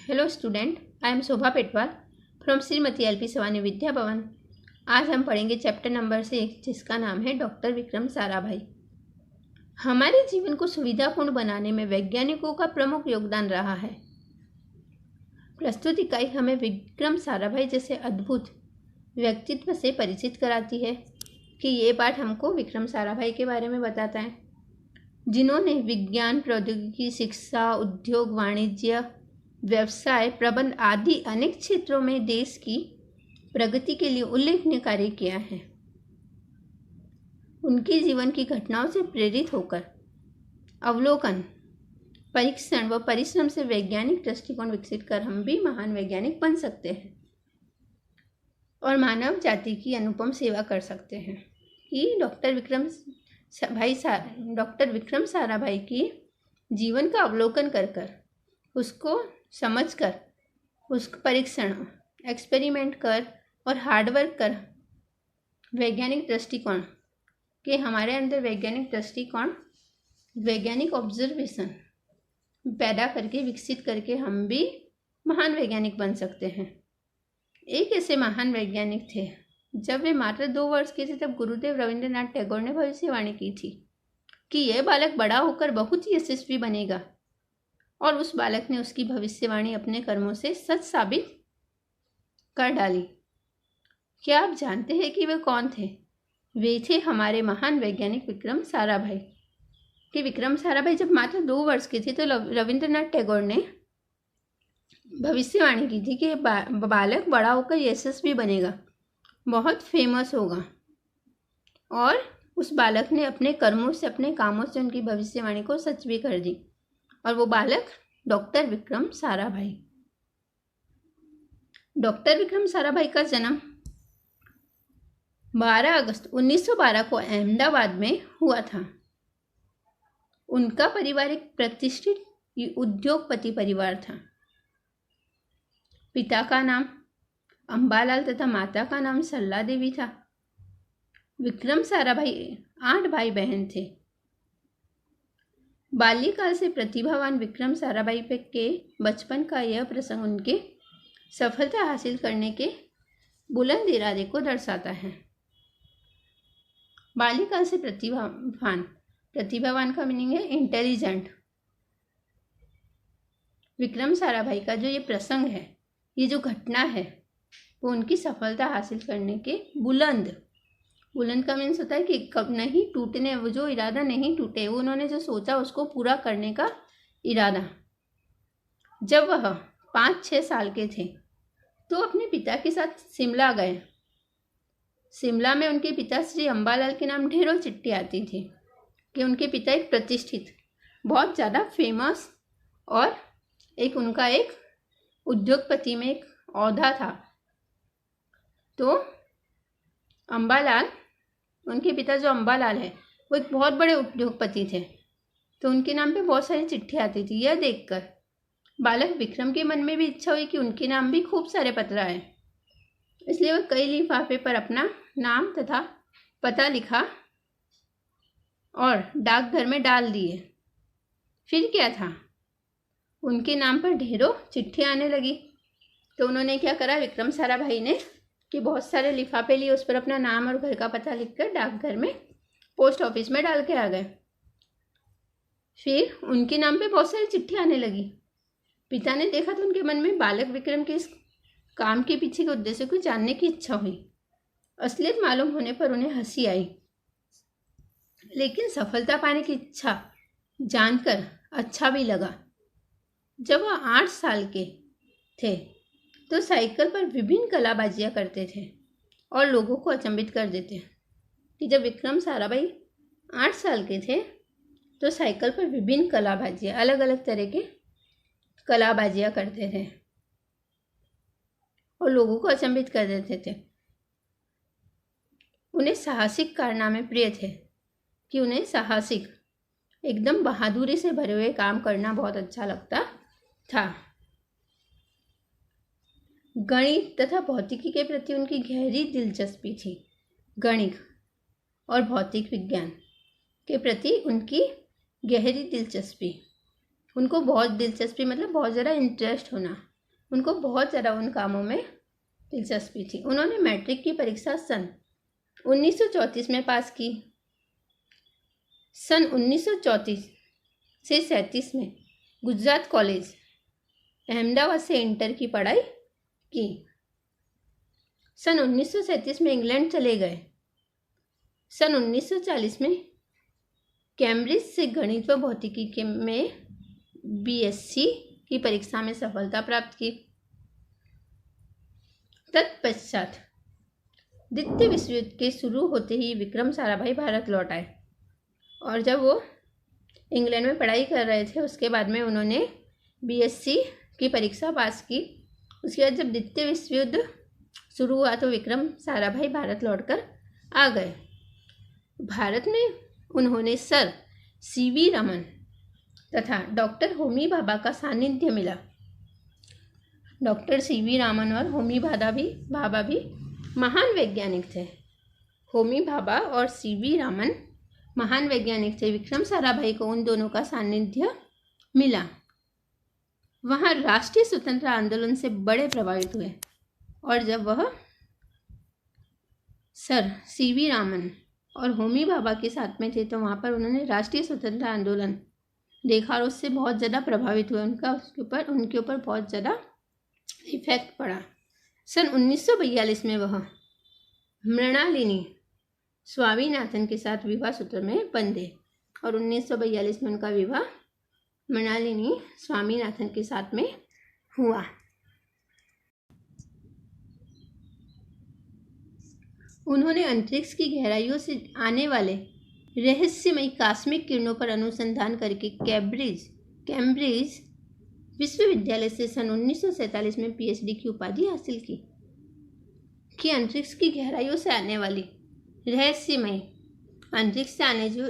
Hello student, I am Shobha Petwal from Shrimati LP Savani Vidya Bhavan. आज हम पढ़ेंगे चैप्टर नंबर 6 जिसका नाम है डॉक्टर विक्रम साराभाई। हमारे जीवन को सुविधापूर्ण बनाने में वैज्ञानिकों का प्रमुख योगदान रहा है। प्रस्तुत इकाई हमें विक्रम साराभाई जैसे अद्भुत व्यक्तित्व से परिचित कराती है कि ये पाठ हमको विक्रम साराभाई के बारे में बताता है, जिन्होंने विज्ञान, प्रौद्योगिकी, शिक्षा, उद्योग, वाणिज्य, व्यवसाय, प्रबंध आदि अनेक क्षेत्रों में देश की प्रगति के लिए उल्लेखनीय कार्य किया है। उनके जीवन की घटनाओं से प्रेरित होकर अवलोकन, परीक्षण व परिश्रम से वैज्ञानिक दृष्टिकोण विकसित कर हम भी महान वैज्ञानिक बन सकते हैं और मानव जाति की अनुपम सेवा कर सकते हैं। कि डॉक्टर विक्रम साराभाई की जीवन का अवलोकन कर उसको समझकर, उसका परीक्षण, एक्सपेरिमेंट कर और हार्डवर्क कर वैज्ञानिक दृष्टिकोण के हमारे अंदर वैज्ञानिक ऑब्जर्वेशन पैदा करके, विकसित करके हम भी महान वैज्ञानिक बन सकते हैं। एक ऐसे महान वैज्ञानिक थे, जब वे मात्र 2 वर्ष के थे तब गुरुदेव रविंद्रनाथ टैगोर ने भविष्यवाणी की थी कि यह बालक बड़ा होकर बहुत ही यशस्वी बनेगा, और उस बालक ने उसकी भविष्यवाणी अपने कर्मों से सच साबित कर डाली। क्या आप जानते हैं कि वे कौन थे? वे थे हमारे महान वैज्ञानिक विक्रम साराभाई। कि विक्रम साराभाई जब मात्र 2 वर्ष के थे तो रविंद्रनाथ टैगोर ने भविष्यवाणी की थी कि बालक बड़ा होकर यशस्वी बनेगा, बहुत फेमस होगा, और उस बालक ने अपने कर्मों से, अपने कामों से उनकी भविष्यवाणी को सच भी कर दी। और वो बालक डॉक्टर विक्रम साराभाई। डॉक्टर विक्रम साराभाई का जन्म 12 अगस्त 1912 को अहमदाबाद में हुआ था। उनका परिवार एक प्रतिष्ठित उद्योगपति परिवार था। पिता का नाम अंबालाल तथा माता का नाम सरला देवी था। विक्रम साराभाई 8 भाई बहन थे। बाल्यकाल से प्रतिभावान विक्रम साराभाई के बचपन का यह प्रसंग उनके सफलता हासिल करने के बुलंद इरादे को दर्शाता है। बाल्यकाल से प्रतिभावान का मीनिंग है इंटेलिजेंट। विक्रम साराभाई का जो ये प्रसंग है, ये जो घटना है, वो उनकी सफलता हासिल करने के बुलंद का मीन्स होता है कि कब नहीं टूटने, वो जो इरादा नहीं टूटे, वो उन्होंने जो सोचा उसको पूरा करने का इरादा। जब वह 5-6 साल के थे तो अपने पिता के साथ शिमला गए। शिमला में उनके पिता श्री अंबालाल के नाम ढेरों चिट्ठी आती थी कि उनके पिता एक प्रतिष्ठित, बहुत ज़्यादा फेमस, और उनका एक उद्योगपति में एक औहदा था। तो अंबालाल, उनके पिता जो अंबालाल है, वो एक बहुत बड़े उद्योगपति थे, तो उनके नाम पे बहुत सारी चिट्ठी आती थी। यह देखकर बालक विक्रम के मन में भी इच्छा हुई कि उनके नाम भी खूब सारे पत्र आए। इसलिए वह कई लिफाफे पर अपना नाम तथा पता लिखा और डाकघर में डाल दिए। फिर क्या था, उनके नाम पर ढेरों चिट्ठी आने लगी। तो उन्होंने क्या करा, विक्रम साराभाई ने कि बहुत सारे लिफाफे लिए, उस पर अपना नाम और घर का पता लिखकर डाकघर में, पोस्ट ऑफिस में डाल के आ गए। फिर उनके नाम पे बहुत सारी चिट्ठी आने लगी। पिता ने देखा तो उनके मन में बालक विक्रम के इस काम के पीछे के उद्देश्य को जानने की इच्छा हुई। असलियत मालूम होने पर उन्हें हंसी आई, लेकिन सफलता पाने की इच्छा जानकर अच्छा भी लगा। जब वह 8 साल के थे तो साइकिल पर विभिन्न कलाबाजियां करते थे और लोगों को अचंभित कर देते। कि जब विक्रम साराभाई 8 साल के थे तो साइकिल पर विभिन्न कलाबाजियां, अलग अलग तरह के कलाबाजियां करते थे और लोगों को अचंभित कर देते थे। उन्हें साहसिक कारनामे प्रिय थे, कि उन्हें साहसिक, एकदम बहादुरी से भरे हुए काम करना बहुत अच्छा लगता था। गणित तथा भौतिकी के प्रति उनकी गहरी दिलचस्पी थी। गणित और भौतिक विज्ञान के प्रति उनकी गहरी दिलचस्पी, उनको बहुत दिलचस्पी मतलब बहुत ज़्यादा इंटरेस्ट होना उनको बहुत ज़्यादा उन कामों में दिलचस्पी थी। उन्होंने मैट्रिक की परीक्षा सन 1934 में पास की। सन 1934 से 37 में गुजरात कॉलेज अहमदाबाद से इंटर की पढ़ाई की। सन 1937 में इंग्लैंड चले गए। सन 1940 में कैम्ब्रिज से गणित व भौतिकी में बीएससी की परीक्षा में सफलता प्राप्त की। तत्पश्चात द्वितीय विश्व युद्ध के शुरू होते ही विक्रम साराभाई भारत लौट आए और जब वो इंग्लैंड में पढ़ाई कर रहे थे उसके बाद में उन्होंने बीएससी की परीक्षा पास की। उसके बाद जब द्वितीय विश्व युद्ध शुरू हुआ तो विक्रम साराभाई भारत लौटकर आ गए। भारत में उन्होंने सर सीवी रमन तथा डॉक्टर होमी भाभा का सानिध्य मिला। डॉक्टर सीवी रामन और होमी भाभा भी महान वैज्ञानिक थे। होमी भाभा और सीवी रामन महान वैज्ञानिक थे। विक्रम साराभाई को उन दोनों का सानिध्य मिला। वहाँ राष्ट्रीय स्वतंत्रता आंदोलन से बड़े प्रभावित हुए और जब वह सर सीवी रामन और होमी भाभा के साथ में थे तो वहाँ पर उन्होंने राष्ट्रीय स्वतंत्रता आंदोलन देखा और उससे बहुत ज़्यादा प्रभावित हुए। उनके ऊपर बहुत ज़्यादा इफेक्ट पड़ा। सन 1942 में वह मृणालिनी स्वामीनाथन के साथ विवाह सूत्र में बंधे और 1942 में उनका विवाह मृणालिनी स्वामीनाथन के साथ में हुआ। उन्होंने अंतरिक्ष की गहराइयों से आने वाले रहस्यमयी कॉस्मिक किरणों पर अनुसंधान करके कैम्ब्रिज विश्वविद्यालय से सन 1947 में पीएचडी की उपाधि हासिल की। कि अंतरिक्ष की गहराइयों से आने वाली रहस्यमयी अंतरिक्ष से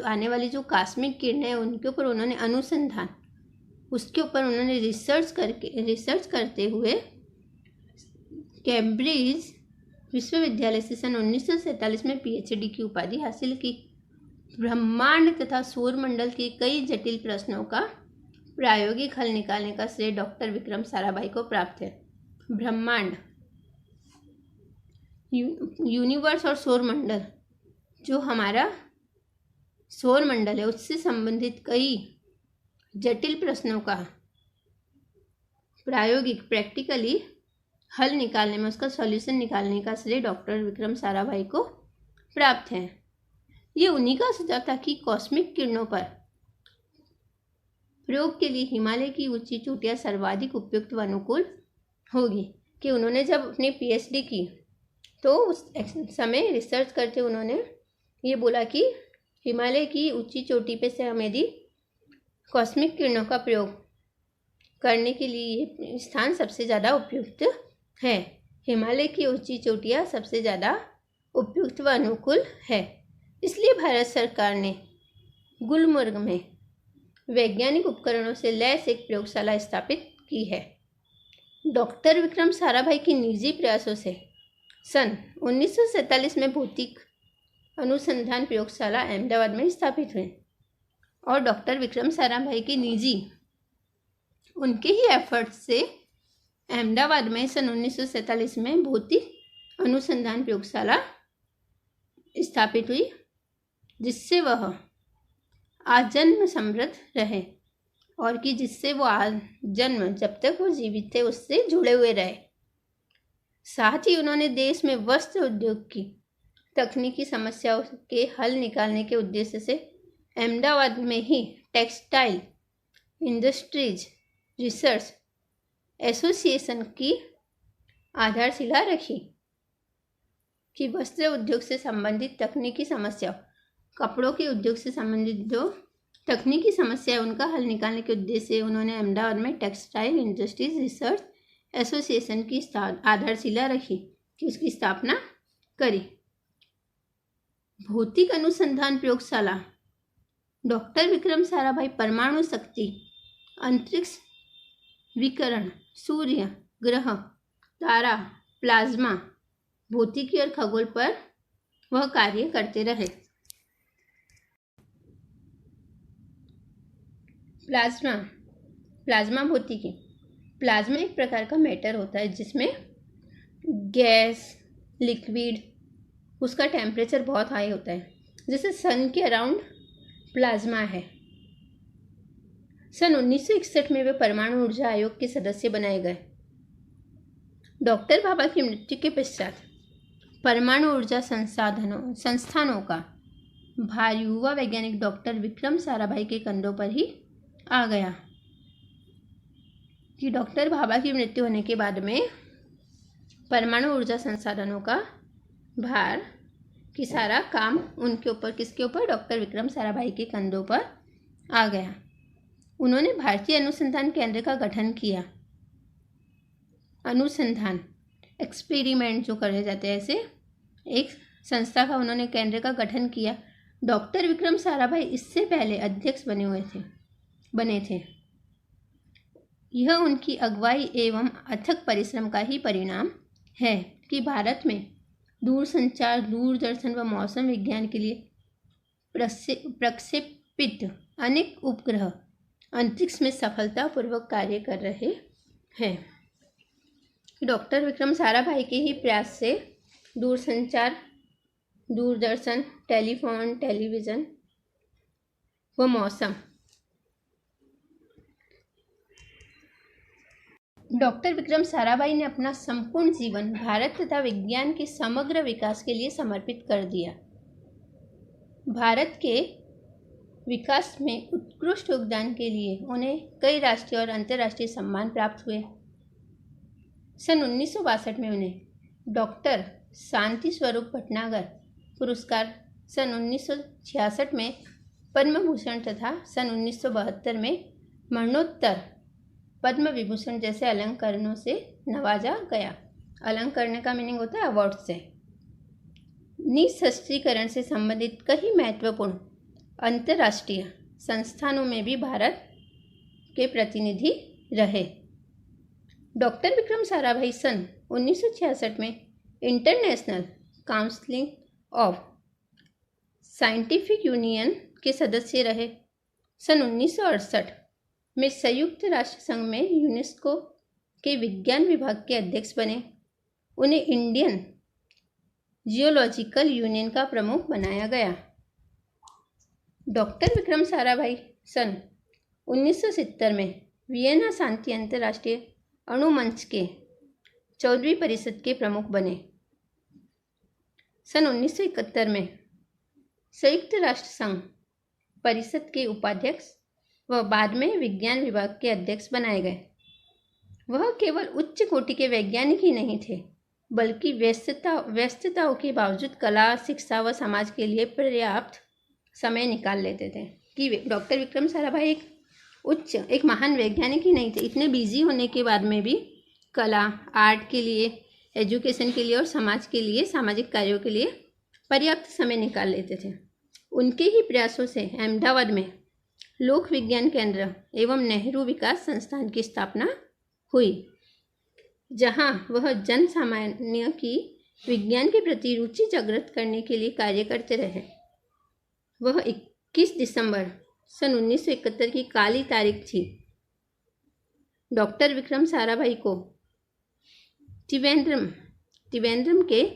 आने वाली जो कॉस्मिक किरणें हैं उनके ऊपर उन्होंने अनुसंधान उसके ऊपर उन्होंने रिसर्च करते हुए कैम्ब्रिज विश्वविद्यालय से सन 1947 में पीएचडी की उपाधि हासिल की। ब्रह्मांड तथा सौरमंडल के कई जटिल प्रश्नों का प्रायोगिक हल निकालने का श्रेय डॉक्टर विक्रम साराभाई को प्राप्त है। ब्रह्मांड यूनिवर्स और सौरमंडल, जो हमारा सौरमंडल है उससे संबंधित कई जटिल प्रश्नों का प्रैक्टिकली हल निकालने में उसका सॉल्यूशन निकालने का श्रेय डॉक्टर विक्रम साराभाई को प्राप्त है। ये उन्हीं का सुझाव था कि कॉस्मिक किरणों पर प्रयोग के लिए हिमालय की ऊंची चोटियां सर्वाधिक उपयुक्त व अनुकूल होगी। कि उन्होंने जब अपनी पीएचडी की तो उस समय रिसर्च करते उन्होंने ये बोला कि हिमालय की ऊंची चोटी पे से हम यदि कॉस्मिक किरणों का प्रयोग करने के लिए ये स्थान सबसे ज़्यादा उपयुक्त है। हिमालय की ऊंची चोटियाँ सबसे ज़्यादा उपयुक्त व अनुकूल है। इसलिए भारत सरकार ने गुलमर्ग में वैज्ञानिक उपकरणों से लैस एक प्रयोगशाला स्थापित की है। डॉक्टर विक्रम साराभाई की निजी प्रयासों से सन 1947 में भौतिक अनुसंधान प्रयोगशाला अहमदाबाद में स्थापित हुई और डॉक्टर विक्रम साराभाई की उनके ही एफर्ट से अहमदाबाद में सन 1947 में भौतिक अनुसंधान प्रयोगशाला स्थापित हुई, जिससे वह आजन्म समृद्ध रहे और कि जिससे वो आजन्म जब तक वो जीवित थे उससे जुड़े हुए रहे। साथ ही उन्होंने देश में वस्त्र उद्योग की तकनीकी समस्याओं के हल निकालने के उद्देश्य से अहमदाबाद में ही टेक्सटाइल इंडस्ट्रीज रिसर्च एसोसिएशन की आधारशिला रखी। कि वस्त्र उद्योग से संबंधित तकनीकी समस्या, कपड़ों के उद्योग से संबंधित जो तकनीकी समस्या है उनका हल निकालने के उद्देश्य से उन्होंने अहमदाबाद में टेक्सटाइल इंडस्ट्रीज रिसर्च एसोसिएशन की आधारशिला रखी, कि उसकी स्थापना करी। भौतिक अनुसंधान प्रयोगशाला डॉक्टर विक्रम साराभाई परमाणु शक्ति, अंतरिक्ष विकिरण, सूर्य, ग्रह, तारा, प्लाज्मा, भौतिकी और खगोल पर वह कार्य करते रहे। प्लाज्मा भौतिकी प्लाज्मा एक प्रकार का मैटर होता है जिसमें गैस, लिक्विड, उसका टेम्परेचर बहुत हाई होता है, जैसे सन के अराउंड प्लाज्मा है। सन 1961 में वे परमाणु ऊर्जा आयोग के सदस्य बनाए गए। डॉक्टर भाभा की मृत्यु के पश्चात परमाणु ऊर्जा संस्थानों का भार युवा वैज्ञानिक डॉक्टर विक्रम साराभाई के कंधों पर ही आ गया। कि डॉक्टर भाभा की मृत्यु होने के बाद में परमाणु ऊर्जा संसाधनों का भार कि सारा काम उनके ऊपर, किसके ऊपर, डॉक्टर विक्रम साराभाई के कंधों पर आ गया। उन्होंने भारतीय अनुसंधान केंद्र का गठन किया। अनुसंधान एक्सपेरिमेंट जो करे जाते हैं, ऐसे एक संस्था का उन्होंने केंद्र का गठन किया। डॉक्टर विक्रम साराभाई इससे पहले अध्यक्ष बने थे। यह उनकी अगुवाई एवं अथक परिश्रम का ही परिणाम है कि भारत में दूरसंचार, दूरदर्शन व मौसम विज्ञान के लिए प्रक्षेपित अनेक उपग्रह अंतरिक्ष में सफलतापूर्वक कार्य कर रहे हैं। डॉक्टर विक्रम साराभाई के ही प्रयास से दूरसंचार, दूरदर्शन, टेलीफोन, टेलीविज़न व मौसम। डॉक्टर विक्रम साराभाई ने अपना संपूर्ण जीवन भारत तथा विज्ञान के समग्र विकास के लिए समर्पित कर दिया। भारत के विकास में उत्कृष्ट योगदान के लिए उन्हें कई राष्ट्रीय और अंतर्राष्ट्रीय सम्मान प्राप्त हुए। सन 1962 में उन्हें डॉक्टर शांति स्वरूप भटनागर पुरस्कार, सन 1966 में पद्म भूषण तथा सन 1972 में मरणोत्तर पद्म विभूषण जैसे अलंकरणों से नवाजा गया। अलंकरण का मीनिंग होता है अवार्ड से। निःशस्त्रीकरण से संबंधित कई महत्वपूर्ण अंतर्राष्ट्रीय संस्थानों में भी भारत के प्रतिनिधि रहे। डॉक्टर विक्रम साराभाई सन 1966 में international council of scientific union के सदस्य रहे। सन 1968 में संयुक्त राष्ट्र संघ में यूनेस्को के विज्ञान विभाग के अध्यक्ष बने। उन्हें इंडियन जियोलॉजिकल यूनियन का प्रमुख बनाया गया। डॉक्टर विक्रम साराभाई सन 1970 में वियना शांति अंतर्राष्ट्रीय अणु मंच के 14वीं परिषद के प्रमुख बने। सन 1971 में संयुक्त राष्ट्र संघ परिषद के उपाध्यक्ष व बाद में विज्ञान विभाग के अध्यक्ष बनाए गए। वह केवल उच्च कोटि के वैज्ञानिक ही नहीं थे, बल्कि व्यस्तताओं के बावजूद कला, शिक्षा व समाज के लिए पर्याप्त समय निकाल लेते थे। कि डॉक्टर विक्रम साराभाई एक महान वैज्ञानिक ही नहीं थे, इतने बिजी होने के बाद में भी कला, आर्ट के लिए, एजुकेशन के लिए और समाज के लिए, सामाजिक कार्यों के लिए पर्याप्त समय निकाल लेते थे। उनके ही प्रयासों से अहमदाबाद में लोक विज्ञान केंद्र एवं नेहरू विकास संस्थान की स्थापना हुई, जहां वह जन सामान्य की विज्ञान के प्रति रुचि जागृत करने के लिए कार्य करते रहे। वह 21 दिसंबर सन 1971 की काली तारीख थी। डॉक्टर विक्रम साराभाई को त्रिवेंद्रम के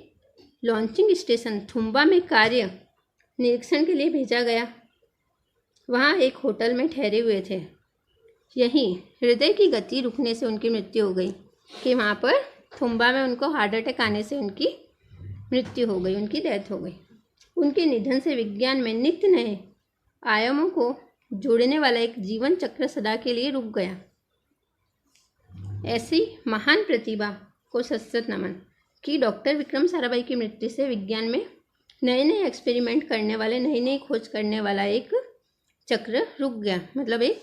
लॉन्चिंग स्टेशन थुम्बा में कार्य निरीक्षण के लिए भेजा गया। वहाँ एक होटल में ठहरे हुए थे। यहीं हृदय की गति रुकने से उनकी मृत्यु हो गई। कि वहाँ पर थुम्बा में उनको हार्ट अटैक आने से उनकी मृत्यु हो गई, उनकी डेथ हो गई। उनके निधन से विज्ञान में नित्य नए आयामों को जोड़ने वाला एक जीवन चक्र सदा के लिए रुक गया। ऐसी महान प्रतिभा को सशक्त नमन। कि डॉक्टर विक्रम साराभाई की मृत्यु से विज्ञान में नए नए एक्सपेरिमेंट करने वाले, नई नई खोज करने वाला एक चक्र रुक गया, मतलब एक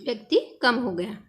व्यक्ति कम हो गया।